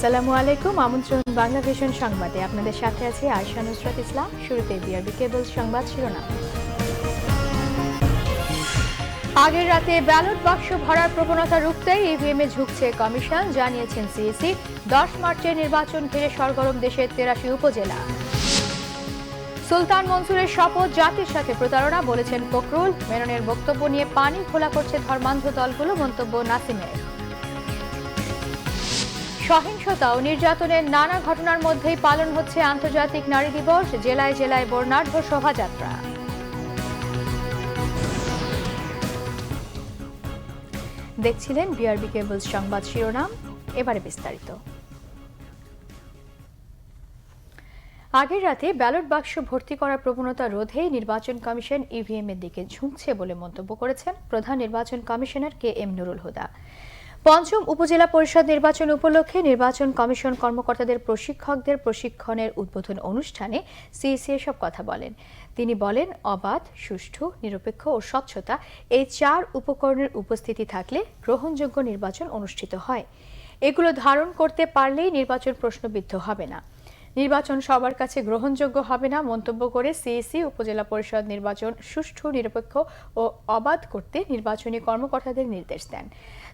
আসসালামু আলাইকুম। আমন্ত্রণ বাংলাভিশন সংবাদে। আপনাদের সাথে আছি আয়েশা নুসরাত ইসলাম। শুরুতে বিআরবি কেবল সংবাদ শিরোনাম। আগের রাতে ব্যালট বাক্স ভরার প্রবণতা রুখতে ইভিএমে ঝুঁকছে কমিশন, জানিয়েছেন সিইসি। 10 মার্চের নির্বাচন ঘিরে সরগরম দেশের 83 উপজেলা। সুলতান মনসুরের শপথ জাতির সাথে প্রতারণা, বলেছেন ফখরুল। মেননের বক্তব্য নিয়ে পানি ঘোলা করছে ধর্মান্ধ দলগুলো, মন্তব্য নাসিমের। সহিংসতা ও নির্যাতনের নানা ঘটনার মধ্যেই পালন হচ্ছে আন্তর্জাতিক নারী দিবস। জেলায় জেলায় বর্ণাঢ্য শোভাযাত্রা। দেখছিলেন বিআরবি কেবল সংবাদ শিরোনাম, এবারে বিস্তারিত। আগের রাতে ব্যালট বাক্স ভর্তি করার প্রবণতা রোধে নির্বাচন কমিশন ইভিএম এর দিকে ঝুঁকছে বলে মন্তব্য করেছেন প্রধান নির্বাচন কমিশনার KM নুরুল হুদা। পঞ্চম উপজেলা পরিষদ নির্বাচন উপলক্ষে নির্বাচন কমিশন কর্মকর্তাদের প্রশিক্ষকদের প্রশিক্ষণের উদ্বোধন অনুষ্ঠানে সিইসি এসব কথা বলেন। তিনি বলেন, অবাধ, সুষ্ঠু, নিরপেক্ষ ও স্বচ্ছতা এই 4 উপকরণের উপস্থিতি থাকলে গ্রহণযোগ্য নির্বাচন অনুষ্ঠিত হয়। এগুলো ধারণ করতে পারলেই নির্বাচন প্রশ্নবিদ্ধ হবে না, নির্বাচন সবার কাছে গ্রহণযোগ্য হবে না। মন্তব্য করে সিইসি উপজেলা পরিষদ নির্বাচন সুষ্ঠু, নিরপেক্ষ ও অবাধ করতে নির্বাচনী কর্মকর্তাদের নির্দেশ দেন।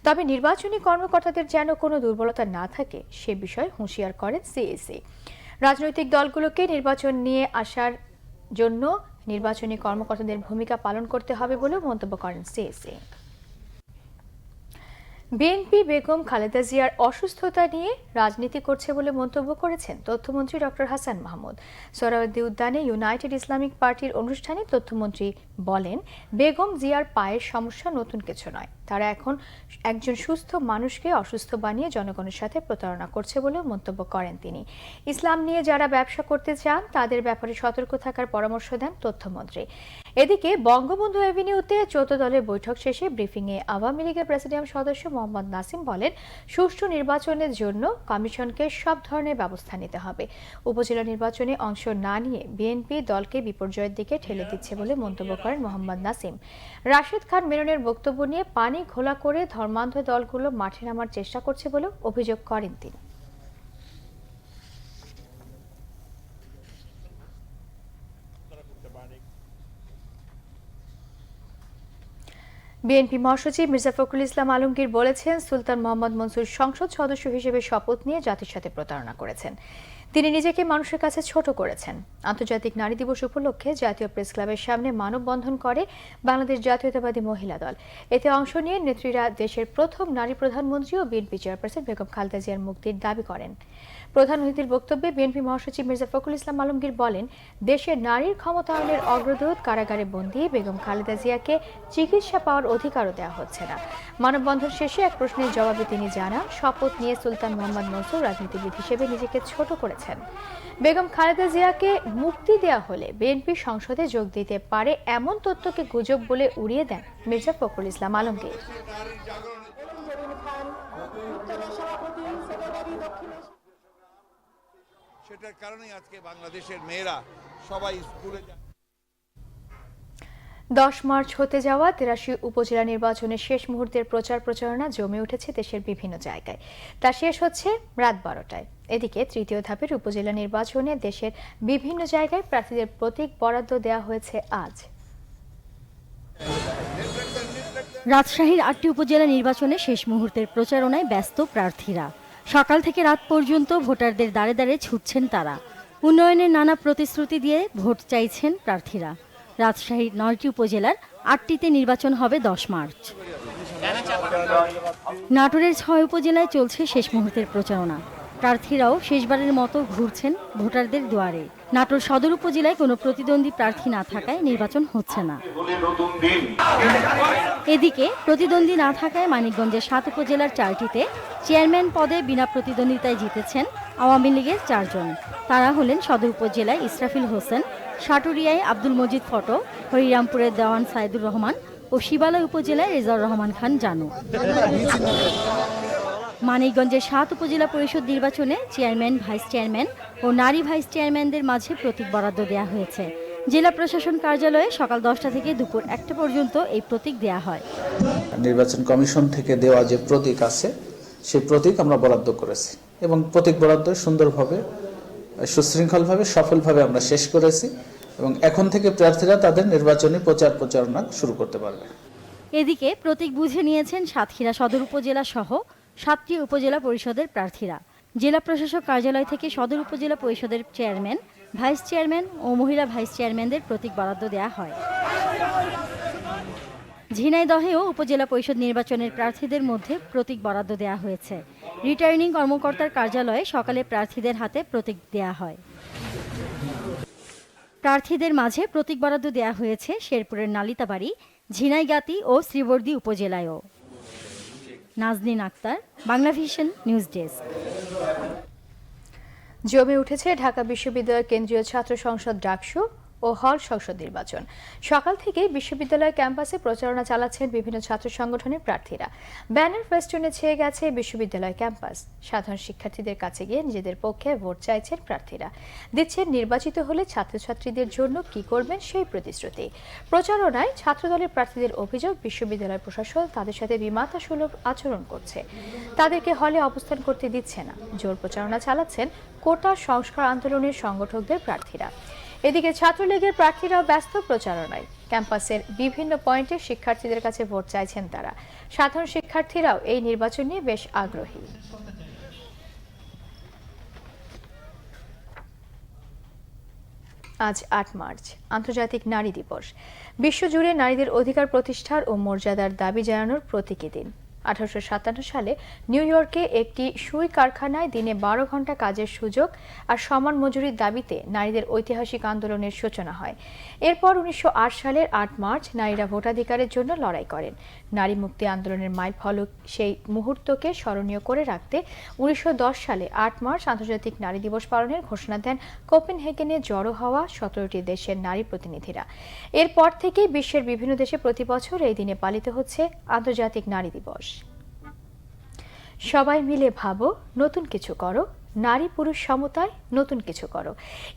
তবে নির্বাচনী কর্মকর্তাদের যেন কোনো দুর্বলতা না থাকে সে বিষয়ে হুঁশিয়ার করেন সিইসি। রাজনৈতিক দলগুলোকে নির্বাচন নিয়ে আসার জন্য নির্বাচনী কর্মকর্তাদের ভূমিকা পালন করতে হবে বলেও মন্তব্য করেন সিইসি। বিএনপি বেগম খালেদা জিয়ার অসুস্থতা নিয়ে রাজনীতি করছে বলে মন্তব্য করেছেন তথ্যমন্ত্রী ডক্টর হাসান মাহমুদ। সোহরাওয়ার্দী উদ্যানে ইউনাইটেড ইসলামিক পার্টির অনুষ্ঠানে তথ্যমন্ত্রী বলেন, বেগম জিয়ার পায়ের সমস্যা নতুন কিছু নয়। তারা এখন একজন সুস্থ মানুষকে অসুস্থ বানিয়ে জনগণের সাথে প্রতারণা করছে বলেও মন্তব্য করেন তিনি। ইসলাম নিয়ে যারা ব্যবসা করতে চান তাদের ব্যাপারে সতর্ক থাকার পরামর্শ দেন তথ্যমন্ত্রী। এদিকে বঙ্গবন্ধু এভিনিউতে 14 দলের বৈঠক শেষে ব্রিফিংয়ে আওয়ামী লীগের প্রেসিডিয়াম সদস্য মোহাম্মদ নাসিম বলেন, সুষ্ঠু নির্বাচনের জন্য কমিশনকে সব ধরনের ব্যবস্থা নিতে হবে। উপজেলা নির্বাচনে অংশ না নিয়ে বিএনপি দলকে বিপর্যয়ের দিকে ঠেলে দিচ্ছে বলে মন্তব্য করেন মোহাম্মদ নাসিম। রাশেদ খান মেননের বক্তব্য নিয়ে পানি ঘোলা করে ধর্মান্ধ দলগুলো মাঠে নামার চেষ্টা করছে বলে অভিযোগ করেন তিনি। বিএনপি মহাসচিব মির্জা ফখরুল ইসলাম আলমগীর বলেছেন, সুলতান মোহাম্মদ মনসুর সংসদ সদস্য হিসেবে শপথ নিয়ে জাতির সাথে প্রতারণা করেছেন। তিনি নিজেকে মানুষের কাছে ছোট করেছেন। আন্তর্জাতিক নারী দিবস উপলক্ষে জাতীয় প্রেস ক্লাবের সামনে মানববন্ধন করে বাংলাদেশ জাতীয়তাবাদী মহিলা দল। এতে অংশ নিয়ে নেত্রীরা দেশের প্রথম নারী প্রধানমন্ত্রী ও বিএনপি চেয়ারপারসন বেগম খালেদা জিয়ার মুক্তির দাবি করেন। প্রধান অতিথির বক্তব্যে বিএনপি মহাসচিব মির্জা ফখরুল ইসলাম আলমগীর বলেন, দেশের নারীর ক্ষমতায়নের অগ্রদূত কারাগারে বন্দী বেগম খালেদা জিয়াকে চিকিৎসা পাওয়ার অধিকারও দেওয়া হচ্ছে না। মানববন্ধন শেষে এক প্রশ্নের জবাবে তিনি জানান, শপথ নিয়ে সুলতান মোহাম্মদ মনসুর রাজনীতিবিদ হিসেবে নিজেকে ছোট করেছেন। বেগম খালেদা জিয়াকে মুক্তি দেওয়া হলে বিএনপি সংসদে যোগ দিতে পারে এমন তথ্যকে গুজব বলে উড়িয়ে দেন মির্জা ফখরুল ইসলাম আলমগীর। সেটার কারণেই আজকে বাংলাদেশের মেয়েরা সবাই স্কুলে 10 মার্চ হতে যাওয়া 83 উপজেলা নির্বাচনের শেষ মুহূর্তের প্রচারণা জমে উঠেছে দেশের বিভিন্ন জায়গায়। তা শেষ হচ্ছে রাত 12টায়। এদিকে তৃতীয় ধাপের উপজেলা নির্বাচনে দেশের বিভিন্ন জায়গায় প্রার্থীদের প্রতীক বরাদ্দ দেওয়া হয়েছে আজ। রাজশাহীর 8টি উপজেলা নির্বাচনে শেষ মুহূর্তের প্রচারণায় ব্যস্ত প্রার্থীরা। সকাল থেকে রাত পর্যন্ত ভোটারদের দাঁড়ে দাঁড়ে ছুটছেন তারা। উন্নয়নের নানা প্রতিশ্রুতি দিয়ে ভোট চাইছেন প্রার্থীরা। রাজশাহীর 9টি উপজেলার 8টিতে নির্বাচন হবে 10 মার্চ। নাটোরের 6 উপজেলায় চলছে শেষ মুহূর্তের প্রচারণা। প্রার্থীরাও শেষবারের মতো ঘুরছেন ভোটারদের দুয়ারে। নাটোর সদর উপজেলায় কোনো প্রতিদ্বন্দ্বী প্রার্থী না থাকায় নির্বাচন হচ্ছে না। এদিকে প্রতিদ্বন্দ্বী না থাকায় মানিকগঞ্জের 7 উপজেলার 4টিতে চেয়ারম্যান পদে বিনা প্রতিদ্বন্দ্বিতায় জিতেছেন আওয়ামী লীগের 4 জন। তারা হলেন সদর উপজেলায় ইসরাফিল হোসেন, সাটুরিয়ায় আব্দুল মজিদ ফটো, হরিরামপুরের দেওয়ান সাইদুর রহমান ও শিবালয় উপজেলায় রেজাউর রহমান খান জানু। মানিকগঞ্জের 7 উপজেলা পরিষদ নির্বাচনে চেয়ারম্যান, ভাইস চেয়ারম্যান ও নারী ভাইস চেয়ারম্যানদের মাঝে প্রতীক বরাদ্দ দেওয়া হয়েছে। জেলা প্রশাসন কার্যালয়ে সকাল 10টা থেকে দুপুর 1টা পর্যন্ত এই প্রতীক দেওয়া হয়। নির্বাচন কমিশন থেকে দেওয়া যে প্রতীক আছে সেই প্রতীক আমরা বরাদ্দ করেছি এবং প্রতীক বরাদ্দ সুন্দরভাবে সুশৃঙ্খলভাবে সফলভাবে আমরা শেষ করেছি এবং এখন থেকে প্রার্থীরা তাদের নির্বাচনী প্রচারণা শুরু করতে পারবে। এদিকে প্রতীক বুঝে নিয়েছেন সাতক্ষীরা সদর উপজেলা সহ 7টি উপজেলা পরিষদের প্রার্থীরা। জেলা প্রশাসক কার্যালয় থেকে সদর উপজেলা পরিষদের চেয়ারম্যান, ভাইস চেয়ারম্যান ও মহিলা ভাইস চেয়ারম্যানদের প্রতীক বরাদ্দ দেওয়া হয়। ঝিনাইদহেও উপজেলা পরিষদ নির্বাচনের প্রার্থীদের মধ্যে প্রতীক বরাদ্দ দেওয়া হয়েছে। রিটার্নিং কর্মকর্তার কার্যালয়ে সকালে প্রার্থীদের হাতে প্রতীক দেওয়া হয়। প্রার্থীদের মাঝে প্রতীক বরাদ্দ দেওয়া হয়েছে শেরপুরের নালিতাবাড়ি, ঝিনাইগাতি ও শ্রীবর্দী উপজেলায়ও। Naznin Akter, Bangla Vision news desk. জমে উঠেছে ঢাকা বিশ্ববিদ্যালয়ের কেন্দ্রীয় ছাত্র সংসদ ডাকসু ও হল সংসদ নির্বাচন। সকাল থেকে বিশ্ববিদ্যালয় ক্যাম্পাসে প্রচারণা চালাচ্ছেন বিভিন্ন ছাত্র সংগঠনের প্রার্থীরা। ব্যানার ফেস্টুনে ছেয়ে গেছে বিশ্ববিদ্যালয় ক্যাম্পাস। সাধারণ শিক্ষার্থীদের কাছে গিয়ে নিজেদের পক্ষে ভোট চাইছেন প্রার্থীরা, দিচ্ছেন নির্বাচিত হলে ছাত্রছাত্রীদের জন্য কি করবেন সেই প্রতিশ্রুতি। প্রচারণায় ছাত্রদলের প্রার্থীদের অভিযোগ, বিশ্ববিদ্যালয় প্রশাসন তাদের সাথে বিমাতা সুলভ আচরণ করছে, তাদেরকে হলে অবস্থান করতে দিচ্ছে না। জোর প্রচারণা চালাচ্ছেন কোটা সংস্কার আন্দোলনের সংগঠকদের প্রার্থীরা। এদিকে ছাত্রলীগের প্রার্থীরাও ব্যস্ত প্রচারণায়। ক্যাম্পাসের বিভিন্ন পয়েন্টে শিক্ষার্থীদের কাছে ভোট চাইছেন তারা। সাধারণ শিক্ষার্থীরাও এই নির্বাচন নিয়ে বেশ আগ্রহী। আজ 8 মার্চ, আন্তর্জাতিক নারী দিবস। বিশ্বজুড়ে নারীদের অধিকার প্রতিষ্ঠার ও মর্যাদার দাবি জানানোর প্রতীকী দিন। 1857 সালে নিউ ইয়র্কে একটি সুই কারখানায় দিনে 12 ঘন্টা কাজের সুযোগ আর সমান মজুরির দাবিতে নারীদের ঐতিহাসিক আন্দোলনের সূচনা হয়। এরপর 1908 সালের 8 মার্চ নারীরা ভোটাধিকারের জন্য লড়াই করেন। নারী মুক্তি আন্দোলনের মাইল ফলক সেই মুহূর্তকে স্মরণীয় করে রাখতে 1910 সালে 8 মার্চ আন্তর্জাতিক নারী দিবস পালনের ঘোষণা দেন কোপেনহেগেনে জড়ো হওয়া 17টি দেশের নারী প্রতিনিধিরা। এরপর থেকেই বিশ্বের বিভিন্ন দেশে প্রতি বছর এই দিনে পালিত হচ্ছে আন্তর্জাতিক নারী দিবস। সবাই মিলে ভাবো, নতুন কিছু করো, নারী পুরুষ সমতায় নতুন কিছু করো,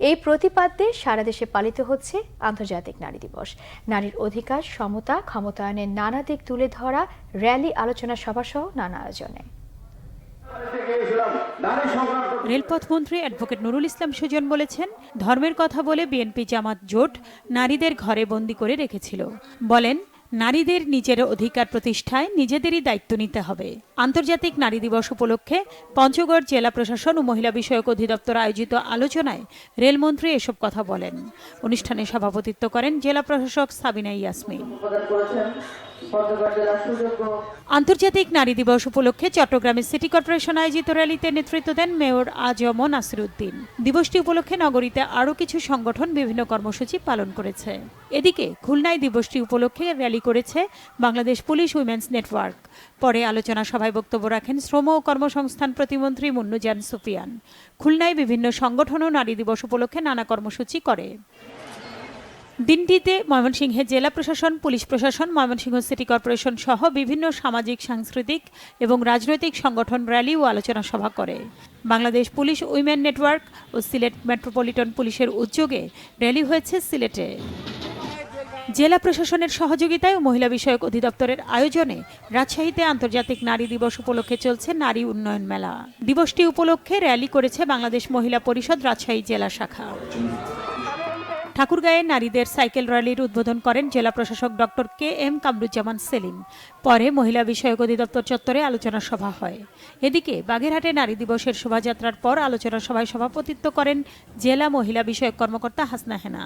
এই প্রতিপাদ্যে সারা দেশে পালিত হচ্ছে আন্তর্জাতিক নারী দিবস। নারীর অধিকার, সমতা, ক্ষমতায়নের নানা দিক তুলে ধরা র্যালি, আলোচনা সভা সহ নানা আয়োজনে। রেলপথ মন্ত্রী অ্যাডভোকেট নুরুল ইসলাম সুজন বলেছেন, ধর্মের কথা বলে বিএনপি জামাত জোট নারীদের ঘরে বন্দী করে রেখেছিল। বলেন, নারীদের নিজের অধিকার প্রতিষ্ঠায় নিজেদেরই দায়িত্ব নিতে হবে। আন্তর্জাতিক নারী দিবস উপলক্ষে পঞ্চগড় জেলা প্রশাসন ও মহিলা বিষয়ক অধিদপ্তর আয়োজিত আলোচনায় রেলমন্ত্রী এসব কথা বলেন। অনুষ্ঠানে সভাপতিত্ব করেন জেলা প্রশাসক সাবিনা ইয়াসমিন। আন্তর্জাতিক নারী দিবস উপলক্ষে চট্টগ্রামে সিটি কর্পোরেশন আয়োজিত র্যালিতে নেতৃত্ব দেন মেয়র আজম নাসিরউদ্দিন। দিবসটি উপলক্ষে নগরীতে আরও কিছু সংগঠন বিভিন্ন কর্মসূচি পালন করেছে। এদিকে খুলনায় দিবসটি উপলক্ষে র্যালি করেছে বাংলাদেশ পুলিশ উইমেন্স নেটওয়ার্ক। পরে আলোচনা সভায় বক্তব্য রাখেন শ্রম ও কর্মসংস্থান প্রতিমন্ত্রী মুন্নুজান সুফিয়ান। খুলনায় বিভিন্ন সংগঠনও নারী দিবস উপলক্ষে নানা কর্মসূচি করে। দিনটিতে ময়মনসিংহে জেলা প্রশাসন, পুলিশ প্রশাসন, ময়মনসিংহ সিটি কর্পোরেশন সহ বিভিন্ন সামাজিক, সাংস্কৃতিক এবং রাজনৈতিক সংগঠন র্যালি ও আলোচনা সভা করে। বাংলাদেশ পুলিশ উইমেন নেটওয়ার্ক ও সিলেট মেট্রোপলিটন পুলিশের উদ্যোগে র্যালি হয়েছে সিলেটে। জেলা প্রশাসনের সহযোগিতায় ও মহিলা বিষয়ক অধিদপ্তরের আয়োজনে রাজশাহীতে আন্তর্জাতিক নারী দিবস উপলক্ষে চলছে নারী উন্নয়ন মেলা। দিবসটি উপলক্ষে র্যালি করেছে বাংলাদেশ মহিলা পরিষদ রাজশাহী জেলা শাখা। ঠাকুরগাঁয়ে নারীদের সাইকেল র্যালির উদ্বোধন করেন জেলা প্রশাসক ডক্টর KM কামরুজ্জামান সেলিম। পরে মহিলা বিষয়ক অধিদপ্তর চত্বরে আলোচনা সভা হয়। এদিকে বাগেরহাটে নারী দিবসের শোভাযাত্রার পর আলোচনা সভায় সভাপতিত্ব করেন জেলা মহিলা বিষয়ক কর্মকর্তা হাসনা হেনা।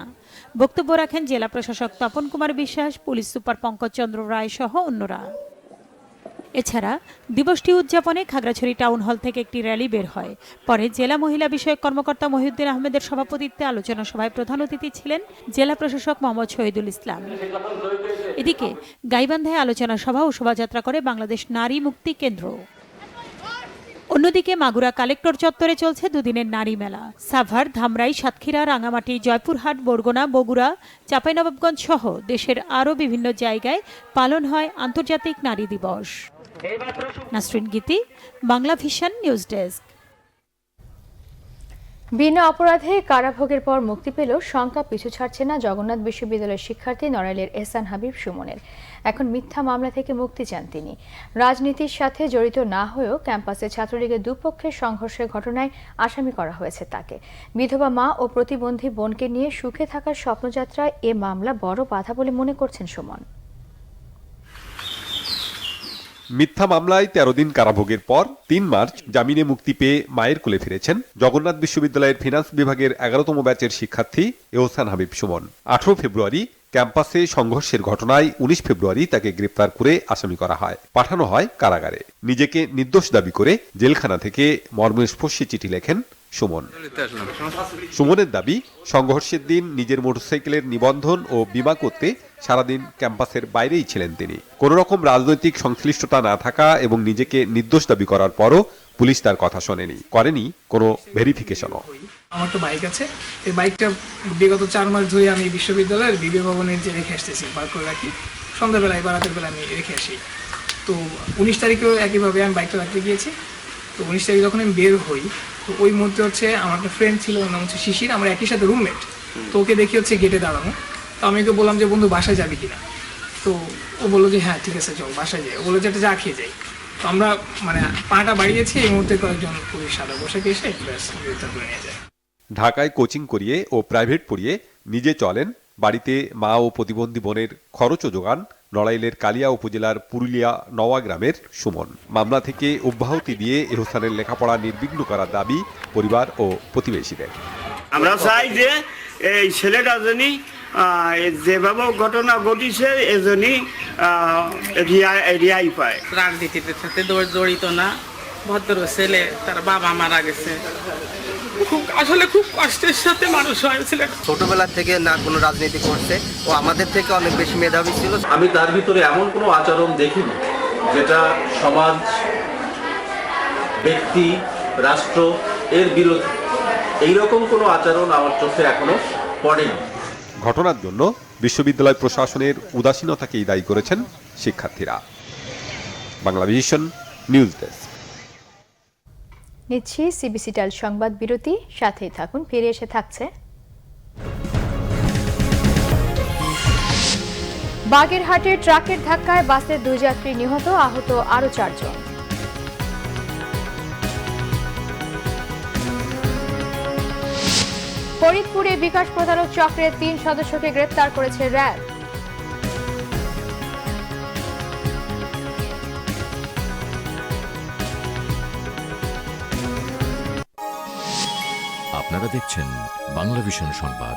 বক্তব্য রাখেন জেলা প্রশাসক তপন কুমার বিশ্বাস, পুলিশ সুপার পঙ্কজ চন্দ্র রায় সহ অন্যরা। এছাড়া দিবসটি উদযাপনে খাগড়াছড়ি টাউন হল থেকে একটি র্যালি বের হয়। পরে জেলা মহিলা বিষয়ক কর্মকর্তা মহিউদ্দিন আহমেদের সভাপতিত্বে আলোচনা সভায় প্রধান অতিথি ছিলেন জেলা প্রশাসক মোহাম্মদ শহীদুল ইসলাম। এদিকে গাইবান্ধায় আলোচনা সভা ও শোভাযাত্রা করে বাংলাদেশ নারী মুক্তি কেন্দ্র। অন্যদিকে মাগুরা কালেক্টর চত্বরে চলছে দুদিনের নারী মেলা। সাভার, ধামরাই, সাতক্ষীরা, রাঙামাটি, জয়পুরহাট, বরগুনা, বগুড়া, চাঁপাইনবাবগঞ্জ সহ দেশের আরও বিভিন্ন জায়গায় পালন হয় আন্তর্জাতিক নারী দিবস। নাসরিন গীতি, বাংলা ভিশন নিউজ ডেস্ক। বিনা অপরাধে কারাভোগের পর মুক্তি পেলেও শঙ্কা পিছু ছাড়ছে না জগন্নাথ বিশ্ববিদ্যালয়ের শিক্ষার্থী নড়াইলের এহসান হাবিব সুমনের। এখন মিথ্যা মামলা থেকে মুক্তি চান তিনি। রাজনীতির সাথে জড়িত না হয়েও ক্যাম্পাসে ছাত্রলীগের দুপক্ষের সংঘর্ষের ঘটনায় আসামি করা হয়েছে তাকে। বিধবা মা ও প্রতিবন্ধী বোনকে নিয়ে সুখে থাকার স্বপ্নযাত্রায় এ মামলা বড় বাধা বলে মনে করছেন সুমন। মিথ্যা মামলায় 13 দিন কারাভোগের পর 3 মার্চ জামিনে মুক্তি পেয়ে মায়ের কোলে ফিরেছেন জগন্নাথ বিশ্ববিদ্যালয়ের ফিনান্স বিভাগের 11তম ব্যাচের শিক্ষার্থী এহসান হাবিব সুমন। 18 ফেব্রুয়ারি ক্যাম্পাসে সংঘর্ষের ঘটনায় 19 ফেব্রুয়ারি তাকে গ্রেপ্তার করে আসামি করা হয়, পাঠানো হয় কারাগারে। নিজেকে নির্দোষ দাবি করে জেলখানা থেকে মর্মস্পর্শী চিঠি লেখেন সুমন। সুমনের দাবি, সংঘর্ষের দিন নিজের মোটরসাইকেলের নিবন্ধন ও বীমা করতে সারাদিন ক্যাম্পাসের বাইরেই ছিলেন তিনি। কোনো রকম রাজনৈতিক সংশ্লিষ্টতা না থাকা এবং নিজেকে নির্দোষ দাবি করার পরও পুলিশ তার কথা শোনেনি, করেনি কোনো ভেরিফিকেশনও। আমার তো বাইক আছে, এই বাইকটা বিগত 4 মাস ধরে আমি বিশ্ববিদ্যালয়ের বিবে ভবনের যে রেখে আসতেছি, বার করে রাখি। সন্ধ্যাবেলায় বা রাতের বেলা আমি রেখে আসি। তো 19 তারিখেও একইভাবে আমি বাইকটা রাখতে গিয়েছি। তো 19 তারিখ যখন আমি বের হই, তো ওই মুহূর্তে হচ্ছে আমার একটা ফ্রেন্ড ছিল, ওর নাম হচ্ছে শিশির, আমরা একই সাথে রুমমেট। তো ওকে দেখি হচ্ছে গেটে দাঁড়ানো। তো আমি ওকে বললাম যে বন্ধু বাসায় যাবি কিনা। তো ও বললো যে হ্যাঁ ঠিক আছে চল বাসায় যাই। ও বললো যে একটা চা খেয়ে যাই। তো আমরা মানে পাটা বাড়িয়েছি, এই মুহূর্তে কয়েকজন পুলিশ সাদা পোশাকে এসে গ্রেফতার করে নিয়ে যায়। ঢাকায় কোচিং করিয়ে ও প্রাইভেট পড়িয়ে নিজে চলেন, বাড়িতে মা ও প্রতিবন্ধী বোনের খরচও যোগান নড়াইলের কালিয়া উপজেলার পুরুলিয়া নওয়া গ্রামের সুমন। মামলা থেকে অব্যাহতি দিয়ে এহসানের লেখাপড়া নির্বিঘ্ন করার দাবি পরিবার ও প্রতিবেশীদের। আমরা চাই যে এই ছেলেটা জানি যেভাবে ঘটনা ঘটিছে এজনই রিয়াই পায়। রাজনীতির সাথে জড়িত না, ভদ্র ছেলে, তার বাবা মারা গেছে, আসলে খুব কষ্টের সাথে মানুষ হয়েছিল। ছোটবেলা থেকে না কোনো রাজনীতি করছে, ও আমাদের থেকে অনেক বেশি মেধাবী ছিল। আমি তার ভিতরে এমন কোনো আচরণ দেখিনি যেটা সমাজ, ব্যক্তি, রাষ্ট্র এর বিরোধী। এইরকম কোনো আচরণ আমার চোখে এখনো পড়েনি। ঘটনার জন্য বিশ্ববিদ্যালয় প্রশাসনের উদাসীনতাকেই দায়ী করেছেন শিক্ষার্থীরা। Banglavision news desk. নিচ্ছি সিবিসি টেল সংবাদ বিরতি, সাথেই থাকুন, ফিরে এসে থাকছে। বাগেরহাটে ট্রাকের ধাক্কায় বাসের 2 যাত্রী নিহত, আহত আরো 4 জন। ফরিদপুরে বিকাশ প্রতারক চক্রের 3 সদস্যকে গ্রেপ্তার করেছে র্যাব। আপনারা দেখছেন বাংলাভিশন সংবাদ।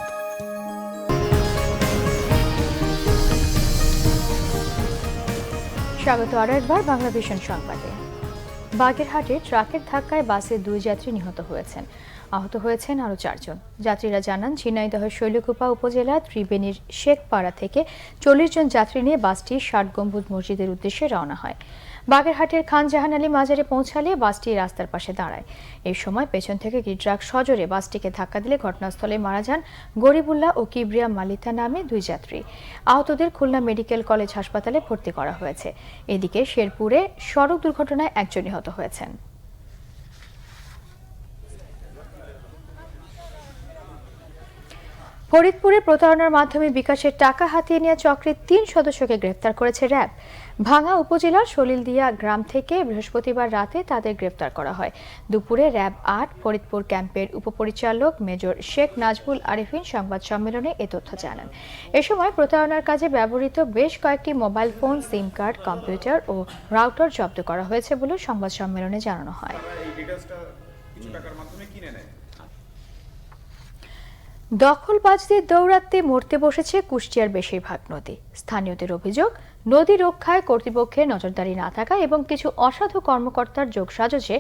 স্বাগত আরো একবার বাংলাভিশন সংবাদে। বাগেরহাটে ট্রাকের ধাক্কায় বাসে 2 যাত্রী নিহত হয়েছেন, আহত হয়েছেন আরো 4 জন। যাত্রীরা জানান, ঝিনাইদহের শৈলকুপা উপজেলা ত্রিবেণীর শেখপাড়া থেকে 40 জন যাত্রী নিয়ে বাসটি 60 গম্বুজ মসজিদের উদ্দেশ্যে রওনা হয়। বাগেরহাটের খান জাহান আলী মাজারে পৌঁছালে বাসটি রাস্তার পাশে দাঁড়ায়। এই সময় পেছন থেকে একটি ট্রাক সজোরে বাসটিকে ধাক্কা দিলে ঘটনাস্থলে মারা যান গরিবুল্লাহ ও কিবরিয়া মালিতা নামে 2 যাত্রী। আহতদের খুলনা মেডিকেল কলেজ হাসপাতালে ভর্তি করা হয়েছে। এদিকে শেরপুরে সড়ক দুর্ঘটনায় 1 জন নিহত হয়েছেন। ফরিদপুরে প্রতারণার মাধ্যমে বিকাশের টাকা হাতিয়ে নেওয়া চক্রের 3 সদস্যকে গ্রেফতার করেছে র্যাব। ভাঙ্গা উপজেলার সলিলদিয়া গ্রাম থেকে বৃহস্পতিবার রাতে তাদের গ্রেফতার করা হয়। দুপুরে র্যাব 8 ফরিদপুর ক্যাম্পের উপপরিচালক মেজর শেখ নাজবুল আরিফিন সংবাদ সম্মেলনে এ তথ্য জানান। এ সময় প্রতারণার কাজে ব্যবহৃত বেশ কয়েকটি mobile phone, sim card, computer ও রাউটার জব্দ করা হয়েছে বলে সংবাদ সম্মেলনে জানানো হয়। দখলবাজদের দৌরাত্মে মরতে বসেছে কুষ্টিয়ার বেশিরভাগ নদী। স্থানীয়দের অভিযোগ, নদী রক্ষায় কর্তৃপক্ষের নজরদারি না থাকা এবং কিছু অসাধু কর্মকর্তার যোগসাজশে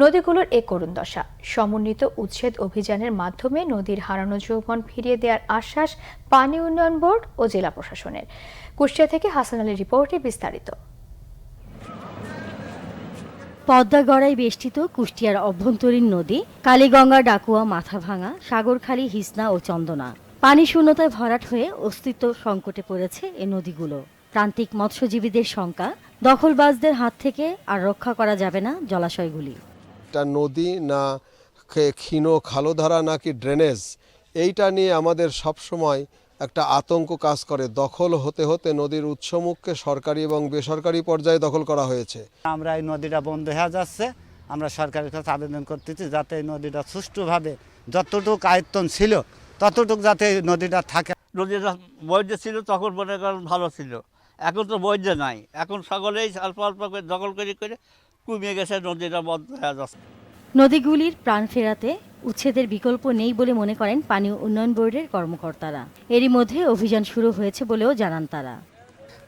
নদীগুলোর এ করুণ দশা। সমন্বিত উচ্ছেদ অভিযানের মাধ্যমে নদীর হারানো যৌবন ফিরিয়ে দেওয়ার আশ্বাস পানি উন্নয়ন বোর্ড ও জেলা প্রশাসনের। কুষ্টিয়া থেকে হাসান আলীর রিপোর্টে বিস্তারিত। পদ্মা গড়ায় বেষ্টিত কুষ্টিয়ার অভ্যন্তরীণ নদী কালীগঙ্গা, ডাকুয়া, মাথাভাঙা, সাগরখালী, হিসনা ও চন্দনা পানি শূন্যতায় ভরাট হয়ে অস্তিত্ব সংকটে পড়েছে এ নদীগুলো। প্রান্তিক মৎস্যজীবীদের শঙ্কা, দখলবাজদের হাত থেকে আর রক্ষা করা যাবে না জলাশয়গুলি। এটা নদী না ক্ষীণ খালধারা নাকি ড্রেনেজ, এইটা নিয়ে আমাদের সবসময় একটা আতঙ্ক কাজ করে। দখল হতে হতে নদীর উৎসমুখকে সরকারি এবং বেসরকারি পর্যায়ে দখল করা হয়েছে। আমরা এই নদীটা বন্ধ হয়ে যাচ্ছে, আমরা সরকারের কাছে আবেদন করতেছি যাতে এই নদীটা সুষ্ঠুভাবে যতটুকু আয়ত্তন ছিল ততটুকু যাতে এই নদীটা থাকে। নদীটা বৈধ ছিল তখন মনে করেন ভালো ছিল, এখন তো বৈধ নাই, এখন সকলেই অল্প অল্প করে দখল করে করে কমিয়ে গেছে, নদীটা বন্ধ হয়ে যাচ্ছে। নদীগুলির প্রাণ ফেরাতে উচ্ছেদের বিকল্প নেই বলে মনে করেন পানি উন্নয়ন বোর্ডের কর্মকর্তারা। এরই মধ্যে অভিযান শুরু হয়েছে বলেও জানান তারা।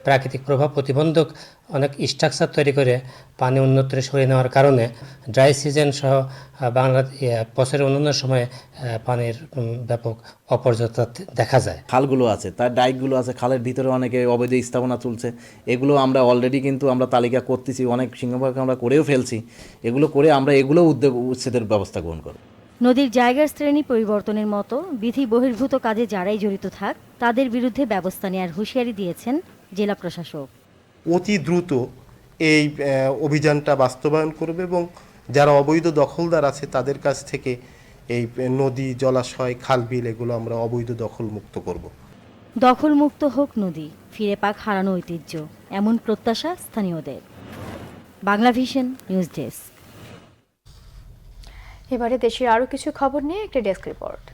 প্রাকৃতিক প্রভাব প্রতিবন্ধক অনেক স্ট্রাকচার তৈরি করে পানি অন্যত্রে সরিয়ে নেওয়ার কারণে ড্রাই সিজন সহ বছরের অন্যান্য সময়ে পানির ব্যাপক অপর্যাপ্ততা দেখা যায়। খালগুলো আছে, তার ডাইকগুলো আছে, খালের ভিতরে অনেকে অবৈধ স্থাপনা চলছে, এগুলো আমরা অলরেডি কিন্তু আমরা তালিকা করতেছি, অনেক সিংহভাগ আমরা করেও ফেলছি। এগুলো করে আমরা এগুলো উচ্ছেদের ব্যবস্থা গ্রহণ করব। নদীর জায়গার শ্রেণী পরিবর্তনের মতো বিধি বহির্ভূত কাজে যারাই জড়িত থাক তাদের বিরুদ্ধে ব্যবস্থা নেওয়ার হুঁশিয়ারি দিয়েছেন জেলা প্রশাসক। অতি দ্রুত এই অভিযানটা বাস্তবায়ন করবে এবং যারা অবৈধ দখলদার আছে তাদের কাছ থেকে এই নদী, জলাশয়, খালবিল এগুলো আমরা অবৈধ দখল মুক্ত করব। দখলমুক্ত হোক নদী, ফিরে পাক হারানো ঐতিহ্য, এমন প্রত্যাশা স্থানীয়দের। Bangla Vision news desk. এবারে দেশের আরো কিছু খবর নিয়ে একটা ডেস্ক রিপোর্ট।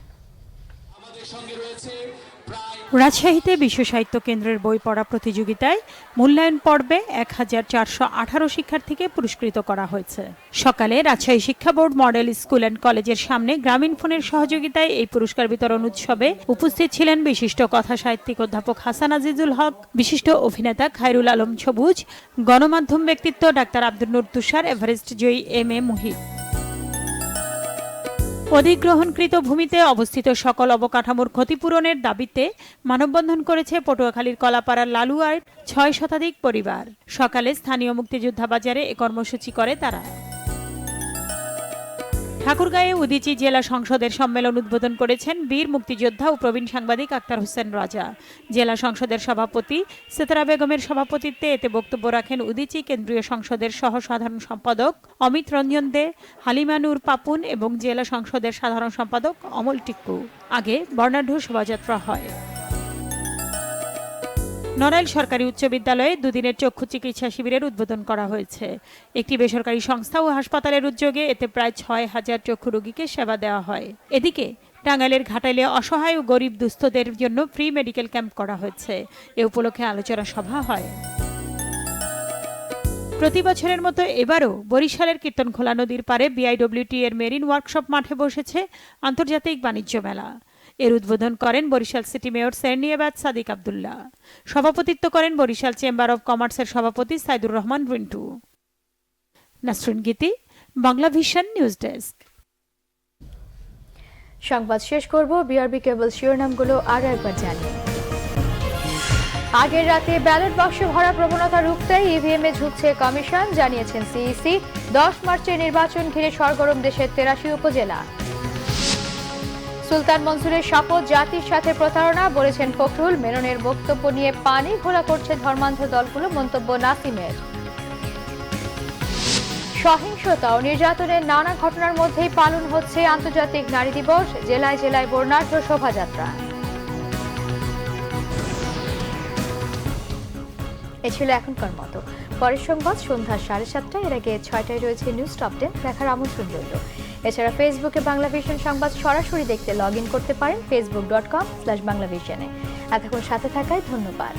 রাজশাহীতে বিশ্ব সাহিত্য কেন্দ্রের বই পড়া প্রতিযোগিতায় মূল্যায়ন পর্বে 1418 শিক্ষার্থীকে পুরস্কৃত করা হয়েছে। সকালে রাজশাহী শিক্ষা বোর্ড মডেল স্কুল অ্যান্ড কলেজের সামনে গ্রামীণ ফোনের সহযোগিতায় এই পুরস্কার বিতরণ উৎসবে উপস্থিত ছিলেন বিশিষ্ট কথা সাহিত্যিক অধ্যাপক হাসান আজিজুল হক, বিশিষ্ট অভিনেতা খায়রুল আলম সবুজ, গণমাধ্যম ব্যক্তিত্ব doctor Abdul Noor Tushar, Everest Joyee M A Muhith. অধিগ্রহণকৃত ভূমিতে অবস্থিত সকল অবকাঠামোর ক্ষতিপূরণের দাবিতে মানববন্ধন করেছে পটুয়াখালীর কলাপাড়ার লালুয়ার 6 শতাধিক পরিবার। সকালে স্থানীয় মুক্তিযোদ্ধা বাজারে এ কর্মসূচি করে তারা। ঠাকুরগাঁয়ে উদীচী জেলা সংসদের সম্মেলন উদ্বোধন করেছেন বীর মুক্তিযোদ্ধা ও প্রবীণ সাংবাদিক আক্তার হোসেন রাজা। জেলা সংসদের সভাপতি সেতারা বেগমের সভাপতিত্বে এতে বক্তব্য রাখেন উদীচী কেন্দ্রীয় সংসদের সহ সাধারণ সম্পাদক অমিত রঞ্জন দে, হালিমা নূর পাপুন এবং জেলা সংসদের সাধারণ সম্পাদক অমল টিক্কু। আগে বর্ণাঢ্য শোভাযাত্রা হয়। নড়াইল সরকারি উচ্চ বিদ্যালয়ে দুদিনের চক্ষু চিকিৎসা শিবিরের উদ্বোধন করা হয়েছে। একটি বেসরকারি সংস্থা ও হাসপাতালের উদ্যোগে এতে প্রায় 6000 চক্ষু রোগীকে সেবা দেওয়া হয়। এদিকে টাঙ্গাইলের ঘাটাইলে অসহায় ও গরিব দুস্থদের জন্য ফ্রি মেডিকেল ক্যাম্প করা হয়েছে। এ উপলক্ষে আলোচনা সভা হয়। প্রতি বছরের মতো এবারও বরিশালের কীর্তনখোলা নদীর পারে বিআইডব্লিউটি এর মেরিন ওয়ার্কশপ মাঠে বসেছে আন্তর্জাতিক বাণিজ্য মেলা। এর উদ্বোধন করেন বরিশাল সিটি মেয়র সেরনিয়াবাদ সাদিক আব্দুল্লাহ। সভাপতিত্ব করেন বরিশাল চেম্বার অব কমার্সের সভাপতি সাইদুর রহমান রিন্টু। নাসরিন গীতি, বাংলা ভিশন নিউজ ডেস্ক। সংবাদ শেষ করব বিআরবি কেবল শিরোনামগুলো আরো একবার জানিয়ে। আগের রাতে ব্যালট বাক্স ভরা প্রবণতা রুখতে ইভিএমে ঝুঁকছে কমিশন, জানিয়েছেন সিইসি। 10 মার্চের নির্বাচন ঘিরে সরগরম দেশের 83 উপজেলা। সুলতান মনসুরের শপথ জাতির সাথে প্রতারণা, বলেছেন ফখরুল। মেননের বক্তব্য নিয়ে পানি ঘোলা করছে ধর্মান্ধ দলগুলো, মন্তব্য নাসিমের। সহিংসতা ও নির্যাতনের নানা ঘটনার মধ্যেই পালন হচ্ছে আন্তর্জাতিক নারী দিবস, জেলায় জেলায় বর্ণাঢ্য শোভাযাত্রা। এ ছিল এখনকার মতো। পরের সংবাদ সন্ধ্যা 7:30। এর আগে 6টায় রয়েছে নিউজ টপ 10, দেখার আমন্ত্রণ রইল। এছাড়া ফেসবুকে বাংলা ভিশন সংবাদ সরাসরি দেখতে লগ ইন করতে পারেন facebook.com/বাংলাভিশনে। এতক্ষণ সাথে থাকায় ধন্যবাদ।